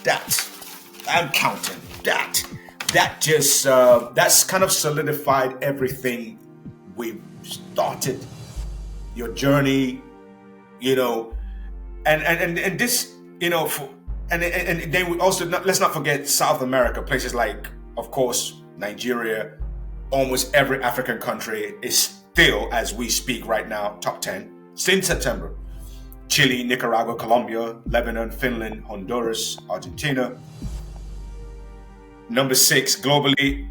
that I'm counting that just that's kind of solidified everything we've started, your journey, you know, and this, you know, and then we also let's not forget South America, places like, of course, Nigeria. Almost every African country is still, as we speak right now, top 10 since September. Chile, Nicaragua, Colombia, Lebanon, Finland, Honduras, Argentina. Number 6 globally,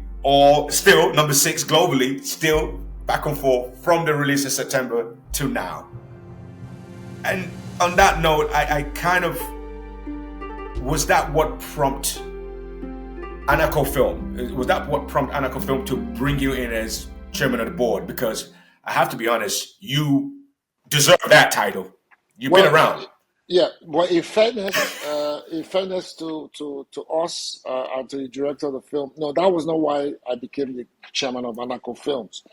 still back and forth from the release in September to now. And on that note, I kind of, was that what prompted Anaco Film? Was that what prompted Anaco Film to bring you in as chairman of the board? Because I have to be honest, you deserve that title. You've been around. Yeah, well, in fairness to us and to the director of the film, no, that was not why I became the chairman of Anaco Films.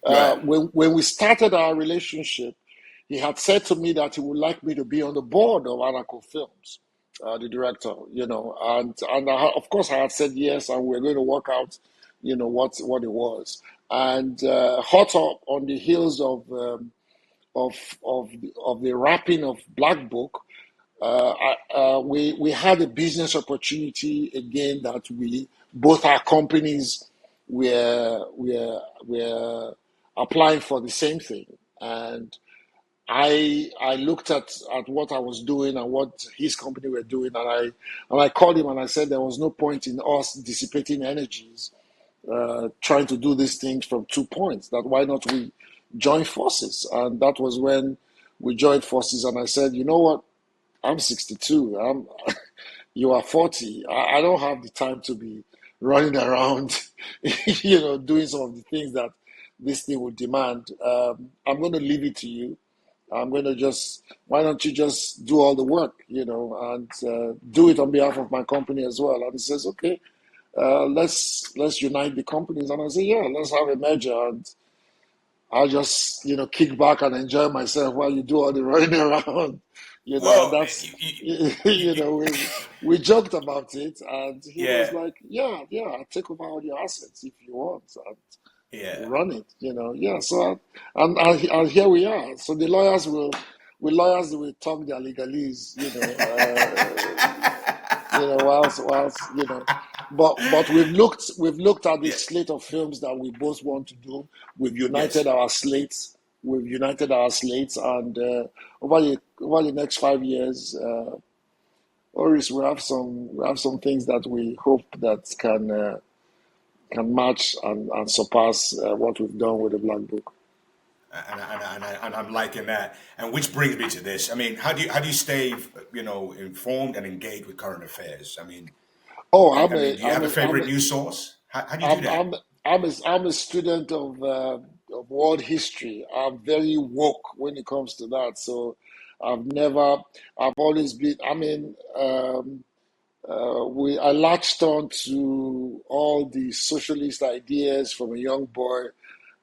Right. When we started our relationship, he had said to me that he would like me to be on the board of Anaco Films, the director, you know, and of course I had said yes, and we were going to work out, you know, what it was, and hot up on the heels of the wrapping of Black Book. We had a business opportunity again that both our companies were applying for the same thing, and I looked at what I was doing and what his company were doing, and I called him and I said there was no point in us dissipating energies trying to do these things from 2 points. That why not we join forces? And that was when we joined forces, and I said, you know what? I'm 62. You are 40. I don't have the time to be running around, you know, doing some of the things that this thing would demand. I'm going to leave it to you. I'm going to why don't you just do all the work, you know, and do it on behalf of my company as well. And he says, okay, let's unite the companies. And I say, yeah, let's have a merger, and I'll just, you know, kick back and enjoy myself while you do all the running around. You know, Well, that's, you know, we joked about it, and he was like, yeah, I'll take over all your assets if you want, and run it, you know. Yeah, so, and here we are. So the lawyers will talk their legalese, you know, whilst, you know. But we've looked at the slate of films that we both want to do. We've united our slates. And over the next 5 years, Oris, we have some things that we hope that can match and surpass what we've done with the Black Book. And I'm liking that. And which brings me to this. I mean, how do you stay, you know, informed and engaged with current affairs? I mean, do you have a favorite news source? How do you do that? I'm a student of world history. I'm very woke when it comes to that. So I've always been. I mean, I latched on to all the socialist ideas from a young boy.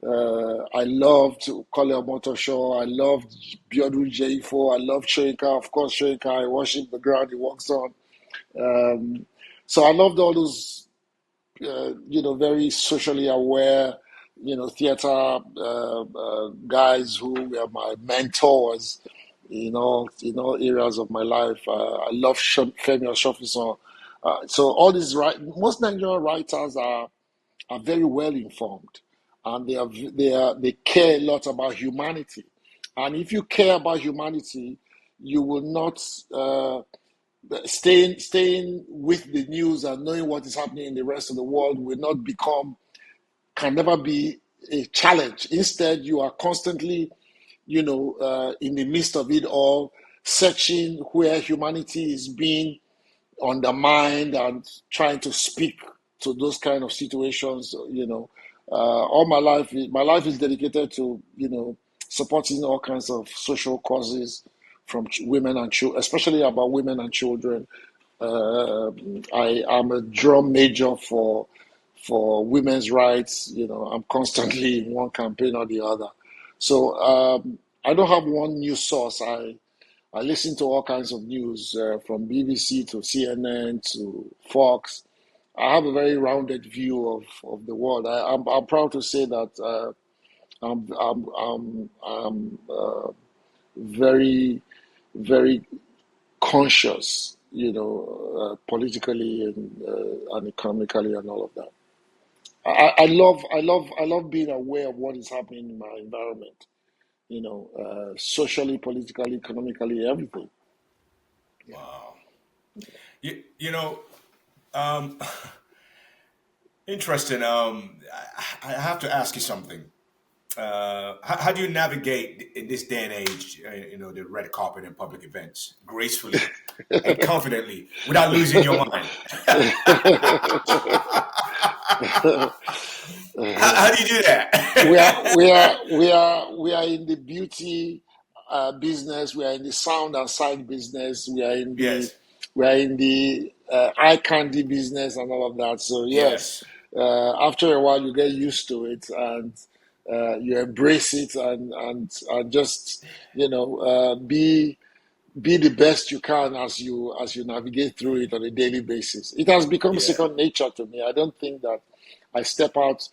I loved Kole Omotosho. I loved Biodun Jeifo. I loved Shoyinka. Of course, Shoyinka, I worship the ground he walks on. So I loved all those, you know, very socially aware, you know, theater guys who were my mentors in all areas of my life. I love Femi Osofison. So all these most Nigerian writers are very well informed, and they care a lot about humanity. And if you care about humanity, you will not staying with the news and knowing what is happening in the rest of the world can never be a challenge. Instead, you are constantly, you know, in the midst of it all, searching where humanity is being undermined and trying to speak to those kind of situations. You know, all my life is dedicated to, you know, supporting all kinds of social causes from women and children, especially about women and children. I am a drum major for women's rights. You know, I'm constantly in one campaign or the other. So I don't have one news source I I listen to all kinds of news from BBC to CNN to Fox. I have a very rounded view of the world. I'm proud to say that I'm very, very conscious, politically and economically and all of that. I love being aware of what is happening in my environment, socially, politically, economically, everything. Yeah. Wow. You know, um, interesting. I have to ask you something. How do you navigate in this day and age, the red carpet and public events gracefully and confidently without losing your mind? How do you do we are that? we are we are in the beauty business. We are in the sound and sight business. Yes, We are in the eye candy business and all of that. So yes, yes, after a while you get used to it and you embrace it and just be the best you can as you navigate through it on a daily basis. It has become yeah, second nature to me. I don't think that I step out,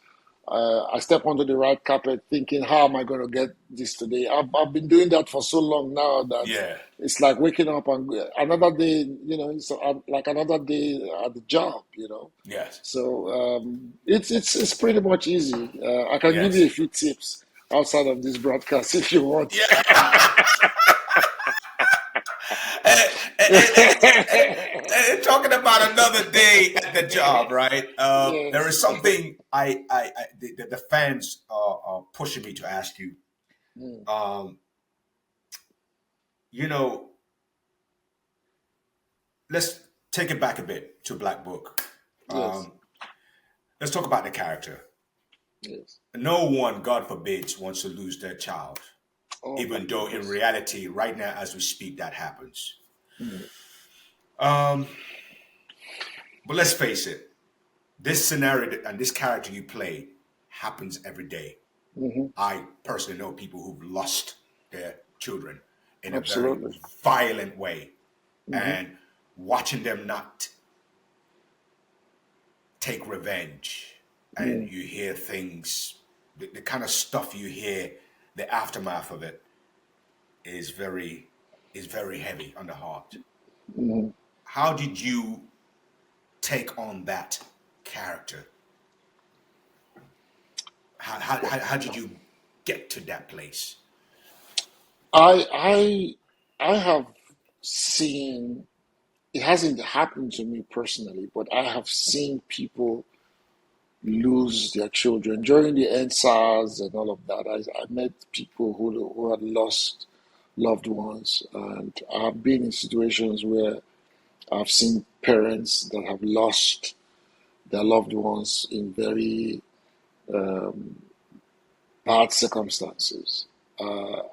I step onto the right carpet thinking, how am I going to get this today? I've been doing that for so long now that yeah, it's like waking up and another day, it's like another day at the job. yes, So it's pretty much easy. I can give you a yes, few tips outside of this broadcast if you want. yeah. and, and talking about another day at the job, right? There Yes. is something the fans are pushing me to ask you. Mm, Um, you know, let's take it back a bit to Black Book. yes. Um, let's talk about the character. Yes. No one, God forbids, wants to lose their child, Oh my even though in goodness. reality, right now as we speak, that happens. Mm, Um, but let's face it, this scenario and this character you play happens every day. hmm I personally know people who've lost their children in a very Absolutely. violent way, hmm and watching them not take revenge, and Mm, you hear things, the kind of stuff you hear, the aftermath of it is very heavy on the heart. hmm How did you take on that character? How did you get to that place? I I I have seen it hasn't happened to me personally, but I have seen people lose their children during the NSARS and all of that. I met people who had lost loved ones, and I've been in situations where I've seen parents that have lost their loved ones in very bad circumstances.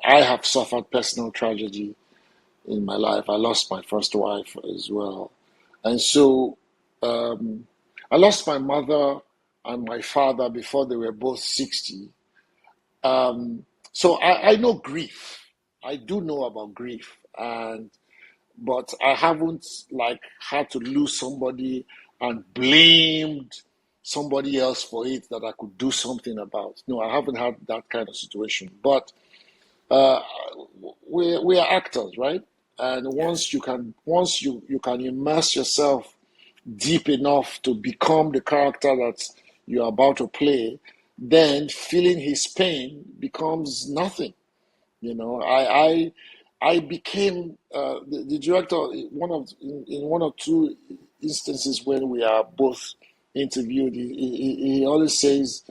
I have suffered personal tragedy in my life. I lost my first wife as well. And so I lost my mother and my father before they were both 60. So I know grief. I do know about grief. But I haven't like had to lose somebody and blamed somebody else for it that I could do something about. No, I haven't had that kind of situation. But uh, we are actors, right? And Yes, once you can immerse yourself deep enough to become the character that you're about to play, then feeling his pain becomes nothing. I became the director in one or two instances when we are both interviewed. He always says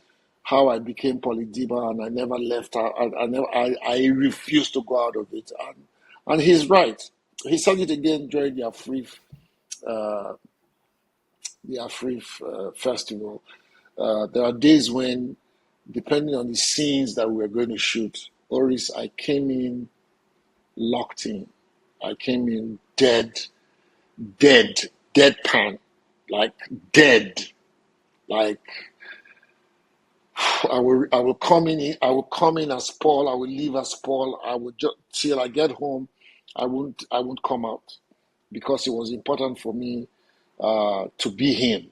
how I became Polydima and I never left. I refused to go out of it, and he's right. He said it again during uh, the Afrif festival. There are days when, depending on the scenes that we are going to shoot, Oris, I came in locked in. I came in dead, deadpan, like dead. Like I will come in as Paul. I will leave as Paul. I will just till I get home. I won't come out because it was important for me to be him.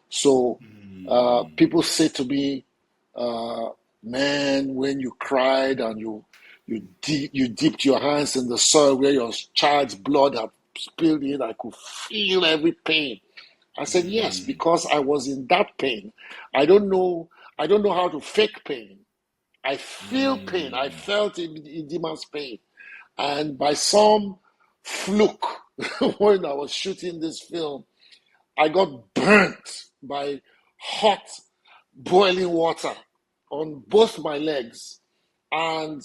So people say to me, uh, "Man, when you cried and you dipped your hands in the soil where your child's blood had spilled in, I could feel every pain." I said, "Yes, because I was in that pain. I don't know. I don't know how to fake pain. I feel pain. I felt Idima's pain, and by some fluke, when I was shooting this film, I got burnt by hot boiling water on both my legs. And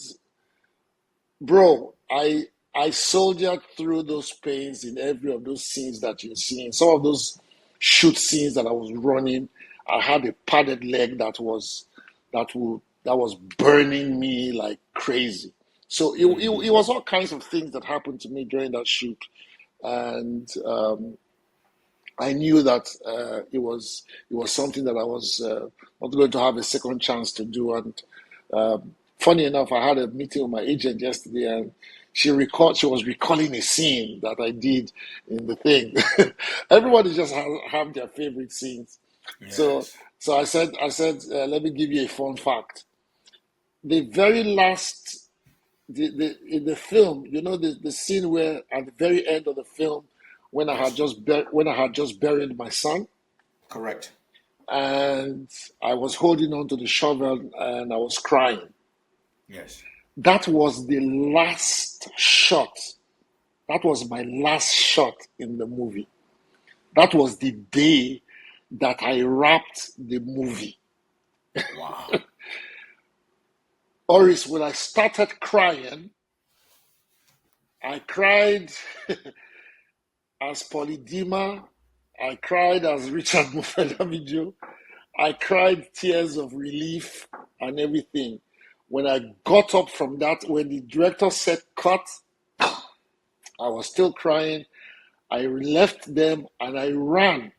bro, I soldiered through those pains in every of those scenes that you're seeing. Some of those shoot scenes that I was running, I had a padded leg that was burning me like crazy. So it was all kinds of things that happened to me during that shoot. And I knew that it was something that I was not going to have a second chance to do. And funny enough, I had a meeting with my agent yesterday, and she was recalling a scene that I did in the thing. Everybody just have their favorite scenes. So Yes. so I said, let me give you a fun fact. The very last in the film, the scene where at the very end of the film, Yes. when I had just buried my son, Correct. and I was holding on to the shovel and I was crying. Yes. That was the last shot. That was my last shot in the movie. That was the day that I wrapped the movie. Wow. Oris, when I started crying, I cried as Polydima. I cried as Richard Mofe-Damijo. I cried tears of relief and everything. When I got up from that, when the director said cut, I was still crying. I left them and I ran.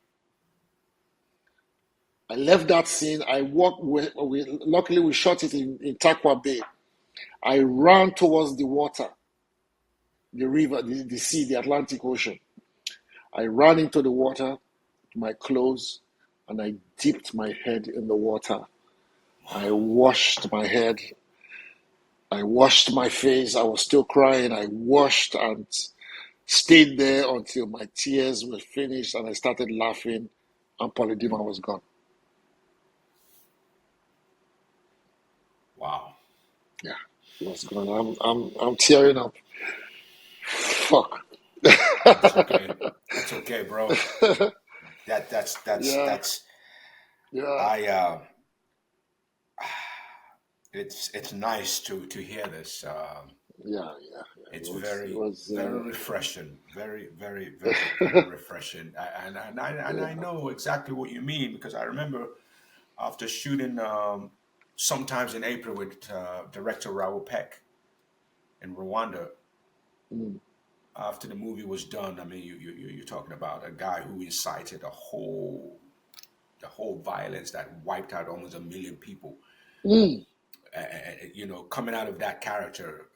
I left that scene. I walked. Luckily, we shot it in Takwa Bay. I ran towards the water, the river, the sea, the Atlantic Ocean. I ran into the water, my clothes, and I dipped my head in the water. I washed my head. I washed my face. I was still crying. I washed and stayed there until my tears were finished and I started laughing and Polydima was gone. Wow. Yeah, he was gone. I'm tearing up. Fuck. That's okay. That's okay, bro. Yeah, That's yeah, I it's nice to hear this. yeah. It's It very was very refreshing. Very refreshing. And I know exactly what you mean because I remember after shooting sometimes in April with director Raoul Peck in Rwanda. mm, After the movie was done, I mean, you're talking about a guy who incited the whole violence that wiped out almost 1 million people. mm, Coming out of that character,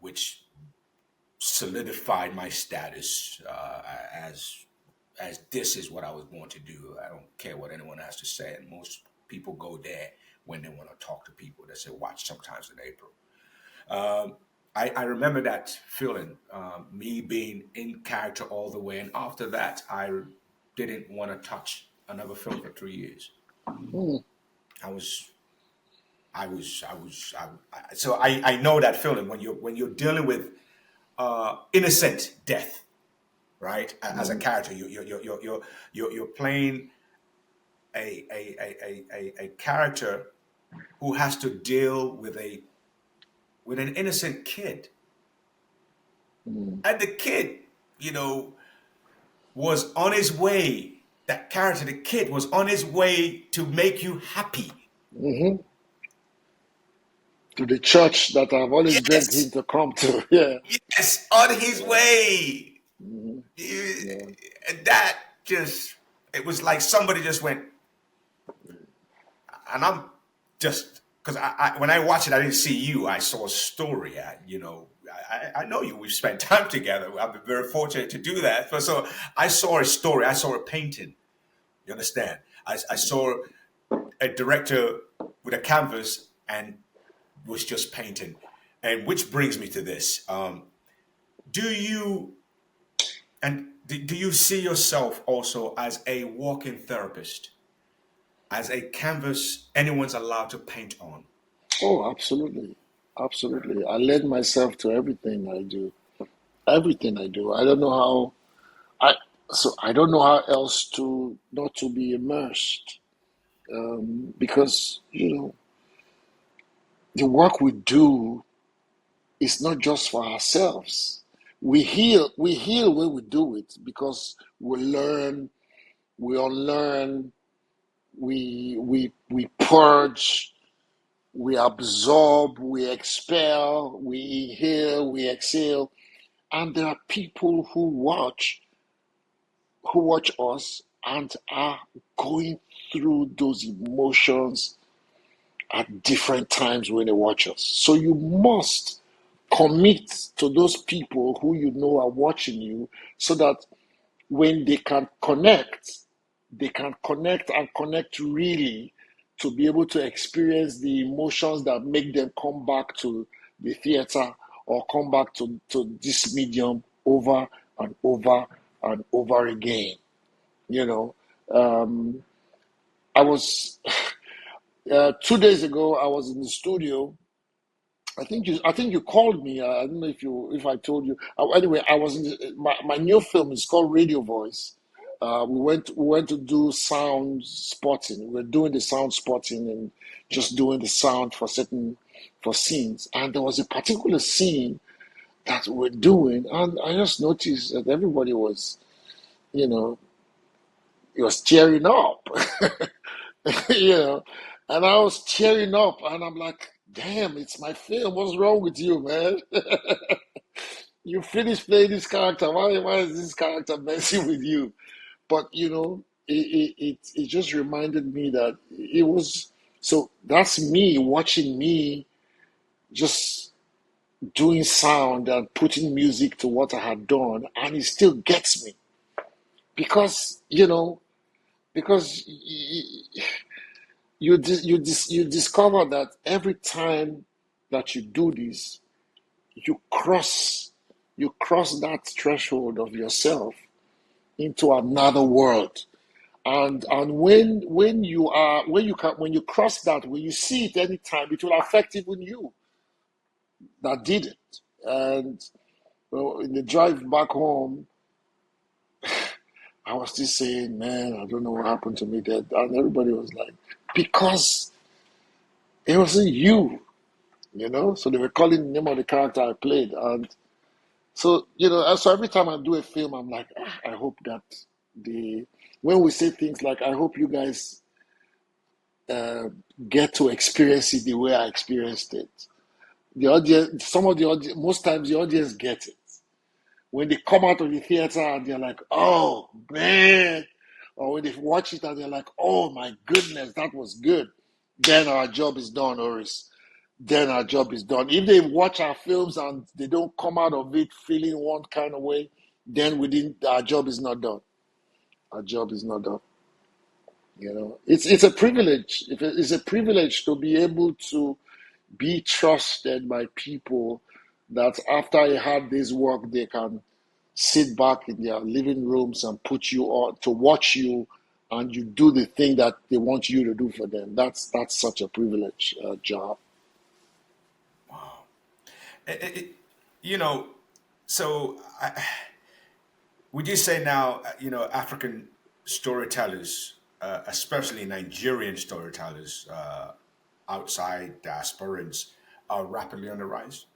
which solidified my status as this is what I was born to do. I don't care what anyone has to say, and most people go there when they want to talk to people. They say, "Watch sometimes in April." Um, I remember that feeling, me being in character all the way, and after that, I didn't want to touch another film for 3 years. mm, I was, so I know that feeling when you're dealing with innocent death, right? As a mm, character, you're playing a character who has to deal with an innocent kid, mm, and the kid, you know, was on his way. That character, the kid, was on his way to make you happy. mm-hmm. To the church that I've always begged him Yes, to come to. Yeah, yes, on his yeah, way. mm-hmm. You- Yeah, and that just, it was like somebody just went, and I'm just, because when I watched it, I didn't see you. I saw a story, I know you. We've spent time together. I've been very fortunate to do that. So I saw a story. I saw a painting. You understand? I saw a director with a canvas and was just painting. And which brings me to this: Do you do you see yourself also as a walking therapist, as a canvas anyone's allowed to paint on? Oh, absolutely. Absolutely. I lend myself to everything I do. Everything I do. I don't know how I I don't know how else to not to be immersed. Because, the work we do is not just for ourselves. We heal when we do it because we learn, we unlearn, we purge, we absorb, we expel, we inhale, we exhale. And there are people who watch us and are going through those emotions at different times when they watch us. So you must commit to those people who you know are watching you so that when they can connect and connect really to be able to experience the emotions that make them come back to the theater or come back to this medium over and over and over again. You know, um, I was 2 days ago. I was in the studio. I think you called me. I don't know if I told you. Anyway, I was in my new film is called Radio Voice. We went to do sound spotting. We're doing the sound spotting and just doing the sound for scenes. And there was a particular scene that we're doing, and I just noticed that everybody was, you know, it was tearing up. you know, and I was tearing up, and I'm like, damn, it's my film. What's wrong with you, man? You finished playing this character. Why is this character messing with you? But it just reminded me that it was so that's me watching me just doing sound and putting music to what I had done, and it still gets me because because you discover that every time that you do this, you cross you cross that threshold of yourself into another world. And when you cross that, when you see it anytime, it will affect even you that did it. And in the drive back home, I was still saying, man, I don't know what happened to me there. And everybody was like, because it wasn't you. So they were calling the name of the character I played. And so every time I do a film, I'm like, I hope that the when we say things like, I hope you guys uh, get to experience it the way I experienced it. The audience, some of the audience, most times the audience get it. When they come out of the theater and they're like, oh man, or when they watch it and they're like, oh my goodness, that was good. Then our job is done, Oris. Then our job is done. If they watch our films and they don't come out of it feeling one kind of way, then our job is not done. Our job is not done. It's a privilege. It's a privilege to be able to be trusted by people that after a hard day's work, they can sit back in their living rooms and put you on to watch you, and you do the thing that they want you to do for them. That's such a privilege job. Wow. You know, so would you say now, African storytellers, especially Nigerian storytellers, outside diasporans, are rapidly on the rise?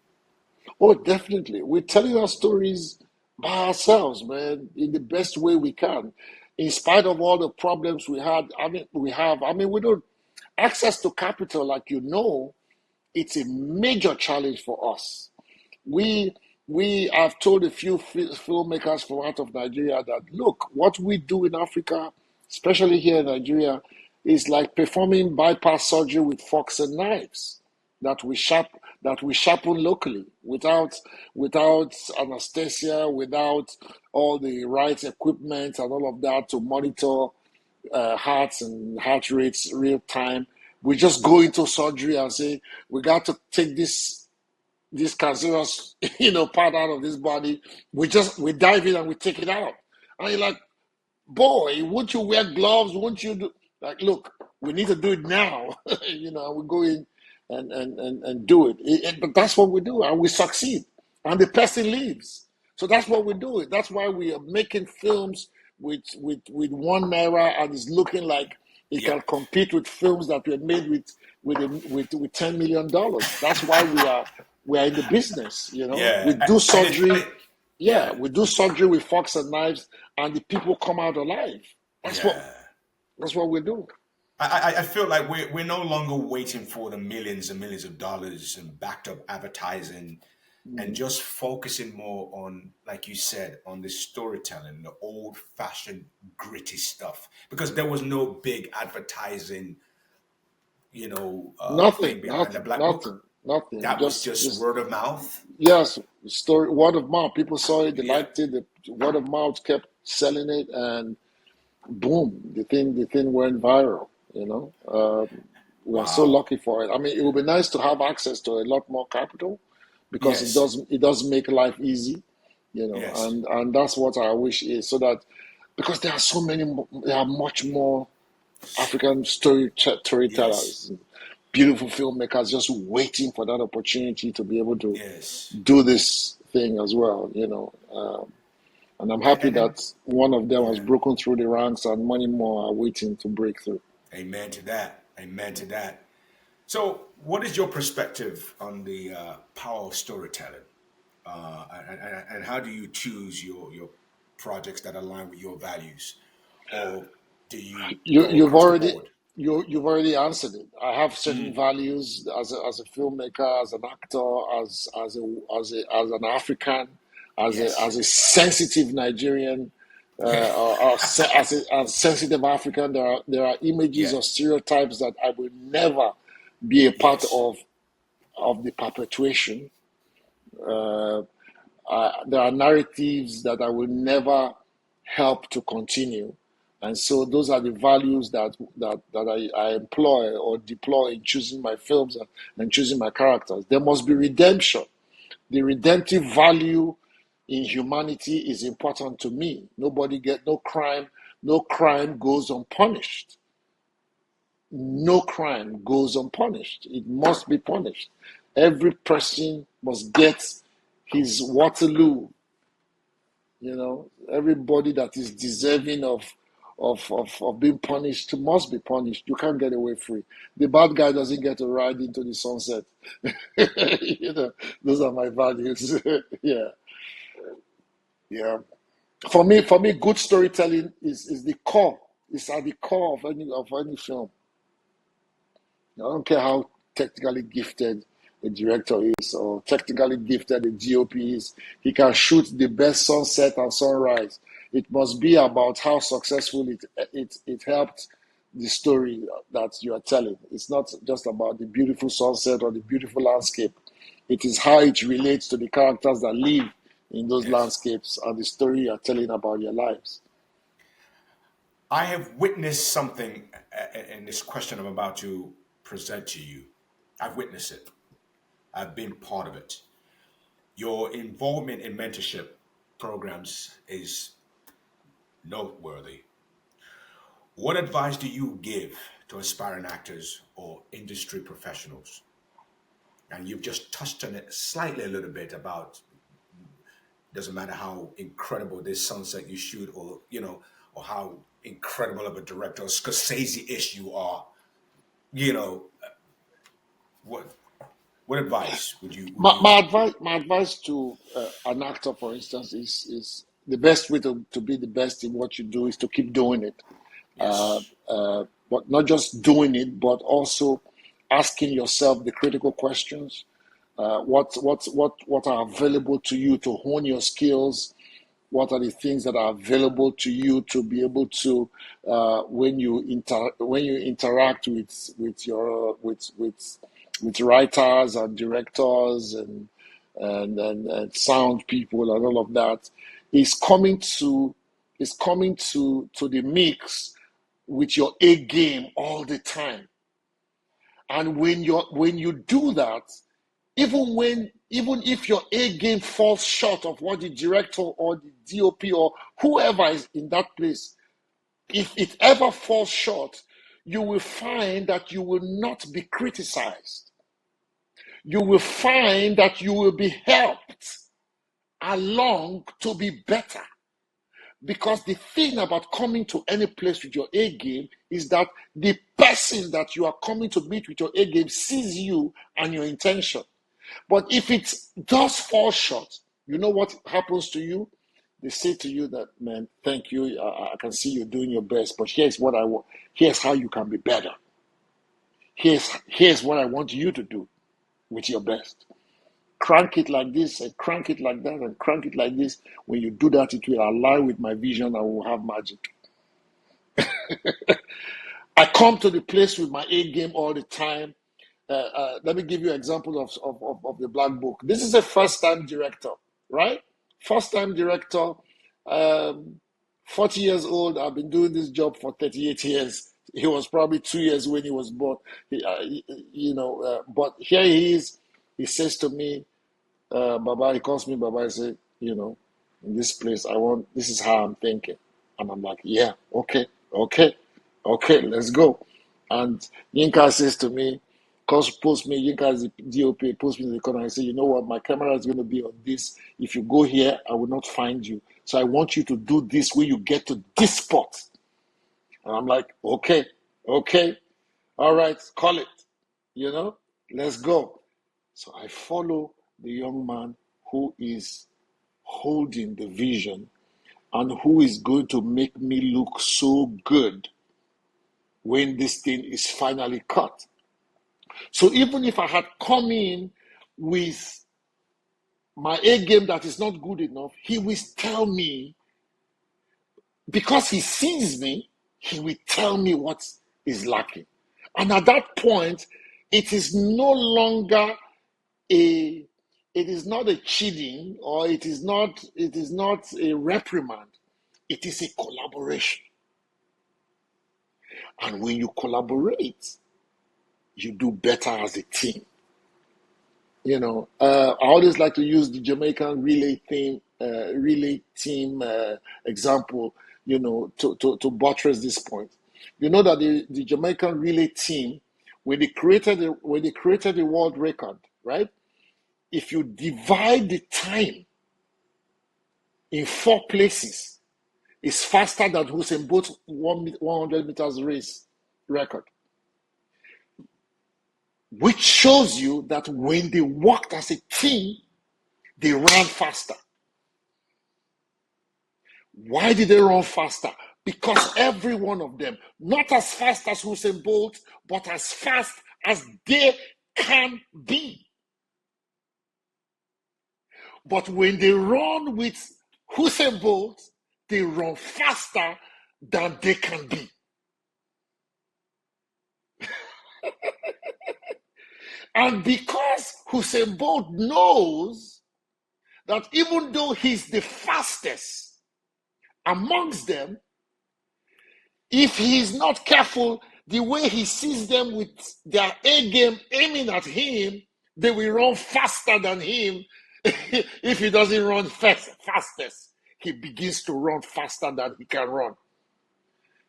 Oh, definitely. We're telling our stories by ourselves, man, in the best way we can. In spite of all the problems we don't access to capital, like it's a major challenge for us. We we have told a few filmmakers from out of Nigeria that look, what we do in Africa, especially here in Nigeria, is like performing bypass surgery with forks and knives. That we sharp that we sharpen locally without anesthesia, without all the right equipment and all of that to monitor hearts and heart rates real time. We just go into surgery and say we got to take this cancerous part out of this body. We dive in and we take it out, and you're like, boy, won't you wear gloves? Won't you do like, look, we need to do it now. We go in and do it. But that's what we do, and we succeed. And the person leaves. So that's what we do. That's why we are making films with 1 naira, and it's looking like it Yeah. can compete with films that were made with $10 million. That's why we are in the business. We Yeah. do And it's surgery. funny. Yeah, Yeah. we do surgery with forks and knives, and the people come out alive. That's what Yeah. that's what we do. I feel like we're no longer waiting for the millions and millions of dollars and backed up advertising, and Mm. just focusing more on, like you said, on the storytelling, the old fashioned gritty stuff. Because there was no big advertising, Nothing, thing behind the nothing, black book. nothing, nothing. That was Just just just word of mouth. yes, story, word of mouth. People saw it, they Yeah. liked it. The word of mouth kept selling it, and boom, the thing went viral. We are so Wow. lucky for it. I mean, it would be nice to have access to a lot more capital, because it Yes. does make life easy, Yes. and that's what I wish is, so that, because there are so many, there are much more African Yes. storytellers, beautiful filmmakers just waiting for that opportunity to be able to Yes. do this thing as well. And I'm happy And that one of them has yeah. broken through the ranks, and many more are waiting to break through. Amen to that. Amen to that. So, what is your perspective on the power of storytelling, and how do you choose your projects that align with your values, or do you You go you've across the already board? you've already answered it. I have certain Mm, values as a filmmaker, as an actor, as an African, yes. as a sensitive Nigerian, as a sensitive African. There are images Yeah. or stereotypes that I will never be a part Yes. of the perpetuation. Uh, there are narratives that I will never help to continue. And so those are the values that I employ or deploy in choosing my films and choosing my characters. There must be redemption. The redemptive value in humanity is important to me. No crime goes unpunished. No crime goes unpunished. It must be punished. Every person must get his Waterloo. Everybody that is deserving of being punished must be punished. You can't get away free. The bad guy doesn't get to ride into the sunset. Those are my values. Yeah, yeah. For me, good storytelling is the core. It's at the core of any film. I don't care how technically gifted a director is or technically gifted a DOP is. He can shoot the best sunset and sunrise. It must be about how successful it helped the story that you are telling. It's not just about the beautiful sunset or the beautiful landscape. It is how it relates to the characters that live in those Yes. landscapes and the story you are telling about your lives. I have witnessed something in this question I'm about to present to you. I've witnessed it. I've been part of it. Your involvement in mentorship programs is noteworthy. What advice do you give to aspiring actors or industry professionals? And you've just touched on it slightly a little bit about, doesn't matter how incredible this sunset you shoot, or how incredible of a director or Scorsese-ish you are, you know, what what advice would My, you my advice, my advice to an actor, for instance, is the best way to be the best in what you do is to keep doing it. Uh, yes, but not just doing it, but also asking yourself the critical questions. What are available to you to hone your skills? What are the things that are available to you to be able to when you interact with writers and directors and sound people and all of that, is coming to the mix with your A game all the time. And when you do that, even if your A game falls short of what the director or the DOP or whoever is in that place, if it ever falls short, you will find that you will not be criticized. You will find that you will be helped along to be better. Because the thing about coming to any place with your A game is that the person that you are coming to meet with your A game sees you and your intention. But if it does fall short, you know what happens to you? They say to you that, man, thank you. I can see you're doing your best, but here's what I want. Here's how you can be better. Here's what I want you to do with your best. Crank it like this and crank it like that and crank it like this. When you do that, it will align with my vision. I will have magic. I come to the place with my A game all the time. Let me give you an example of the Black Book. This is a first-time director, right? First-time director, 40 years old. I've been doing this job for 38 years. He was probably 2 years when he was born. But here he is. He says to me, Baba, he calls me Baba. He said, in this place, this is how I'm thinking. And I'm like, yeah, okay, let's go. And Yinka says to me, post me, Yinka is the DOP, post me in the corner. I say, you know what, my camera is going to be on this. If you go here, I will not find you. So I want you to do this when you get to this spot. And I'm like, okay, all right, call it, let's go. So I follow the young man who is holding the vision and who is going to make me look so good when this thing is finally cut. So even if I had come in with my A game that is not good enough, he will tell me, because he sees me, he will tell me what is lacking. And at that point, it is no longer it is not a cheating, or it is not a reprimand. It is a collaboration. And when you collaborate, you do better as a team. I always like to use the Jamaican relay team example, to buttress this point. You know that the Jamaican relay team, when they created the world record, right? If you divide the time in 4 places, it's faster than Usain Bolt's 100 meters race record. Which shows you that when they worked as a team, they ran faster. Why did they run faster? Because every one of them, not as fast as Usain Bolt, but as fast as they can be. But when they run with Usain Bolt, they run faster than they can be. And because Usain Bolt knows that even though he's the fastest amongst them, if he's not careful, the way he sees them with their A game aiming at him, they will run faster than him. If he doesn't run fastest, he begins to run faster than he can run.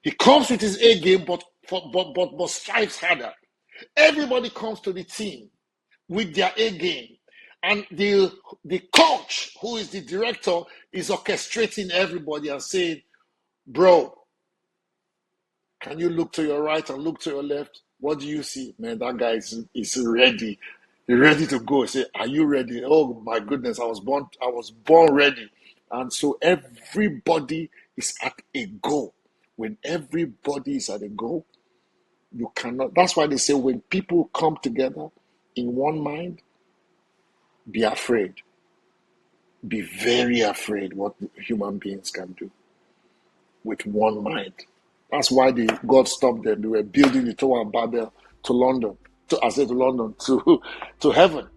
He comes with his A game, but strives harder. Everybody comes to the team with their A game, and the coach, who is the director, is orchestrating everybody and saying, bro, can you look to your right and look to your left? What do you see? Man, that guy is ready. He's ready to go. Say, are you ready? Oh my goodness, I was born ready. And so everybody is at a goal. When everybody is at a goal, you cannot. That's why they say when people come together in one mind, be afraid. Be very afraid what human beings can do with one mind. That's why God stopped them. They were building the Tower of Babel to London. I said to London, to heaven.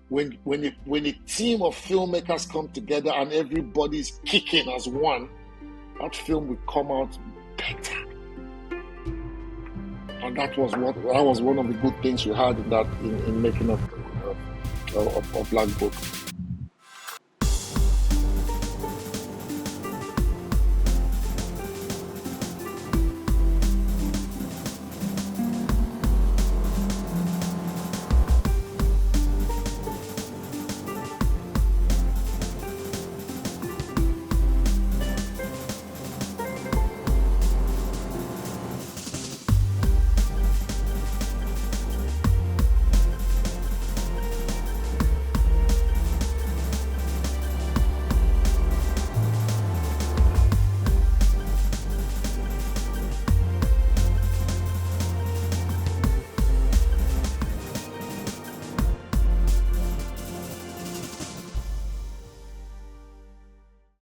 When a team of filmmakers come together and everybody's kicking as one, that film will come out better. And that was one of the good things we had in making of Black Book.